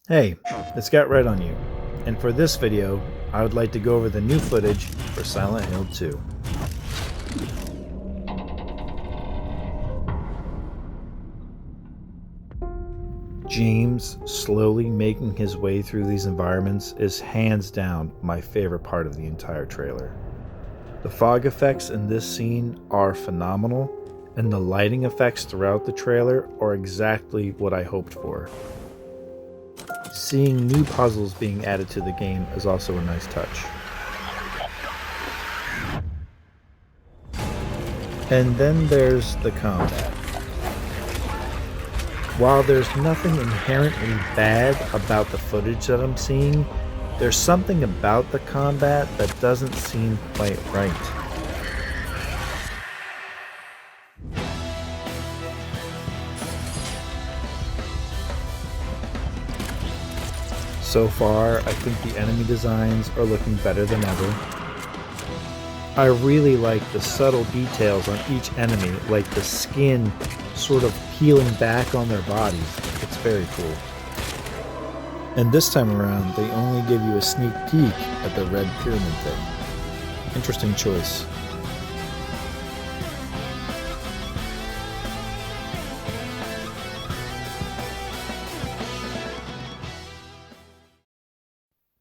Hey, it's got red on you, and for this video, I would like to go over the new footage for Silent Hill 2. James slowly making his way through these environments is hands down my favorite part of the entire trailer. The fog effects in this scene are phenomenal, and the lighting effects throughout the trailer are exactly what I hoped for. Seeing new puzzles being added to the game is also a nice touch. And then there's the combat. While there's nothing inherently bad about the footage that I'm seeing, there's something about the combat that doesn't seem quite right. So far, I think the enemy designs are looking better than ever. I really like the subtle details on each enemy, like the skin sort of peeling back on their bodies. It's very cool. And this time around, they only give you a sneak peek at the red pyramid thing. Interesting choice.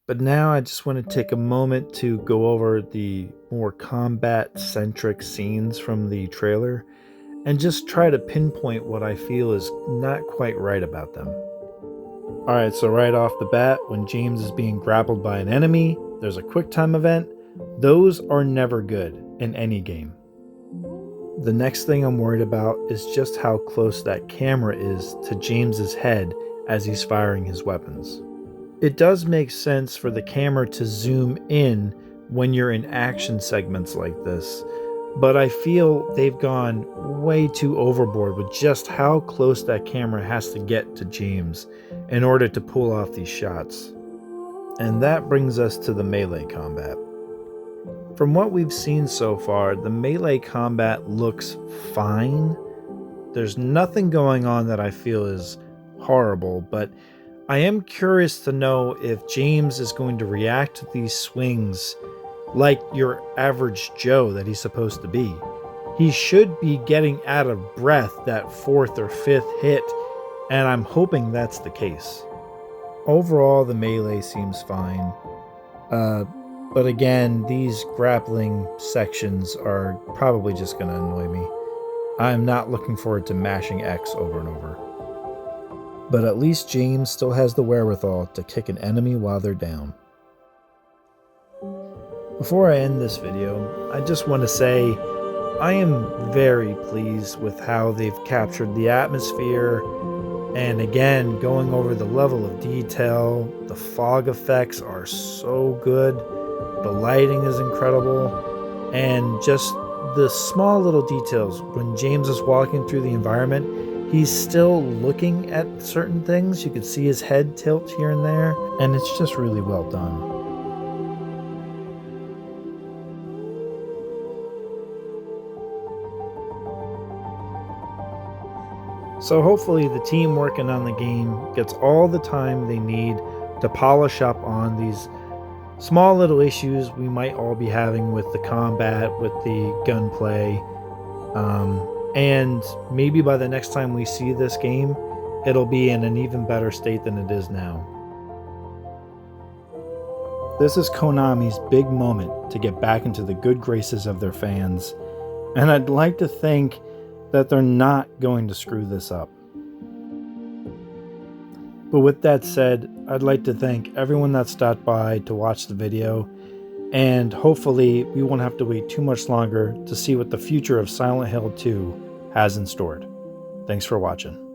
But now I just want to take a moment to go over the more combat-centric scenes from the trailer and just try to pinpoint what I feel is not quite right about them. Alright, so right off the bat, when James is being grappled by an enemy, there's a QuickTime event. Those are never good in any game. The next thing I'm worried about is just how close that camera is to James's head as he's firing his weapons. It does make sense for the camera to zoom in when you're in action segments like this, but I feel they've gone way too overboard with just how close that camera has to get to James in order to pull off these shots. And that brings us to the melee combat. From what we've seen so far, the melee combat looks fine. There's nothing going on that I feel is horrible, but I am curious to know if James is going to react to these swings like your average Joe that he's supposed to be. He should be getting out of breath that fourth or fifth hit, and I'm hoping that's the case. Overall, the melee seems fine. But again, these grappling sections are probably just going to annoy me. I'm not looking forward to mashing X over and over. But at least James still has the wherewithal to kick an enemy while they're down. Before I end this video, I just want to say I am very pleased with how they've captured the atmosphere, and again, going over the level of detail. The fog effects are so good, the lighting is incredible, and just the small little details. When James is walking through the environment, he's still looking at certain things. You can see his head tilt here and there, and it's just really well done. So hopefully the team working on the game gets all the time they need to polish up on these small little issues we might all be having with the combat, with the gunplay, and maybe by the next time we see this game, it'll be in an even better state than it is now. This is Konami's big moment to get back into the good graces of their fans, and I'd like to think that they're not going to screw this up. But with that said, I'd like to thank everyone that stopped by to watch the video, and hopefully we won't have to wait too much longer to see what the future of Silent Hill 2 has in store. Thanks for watching.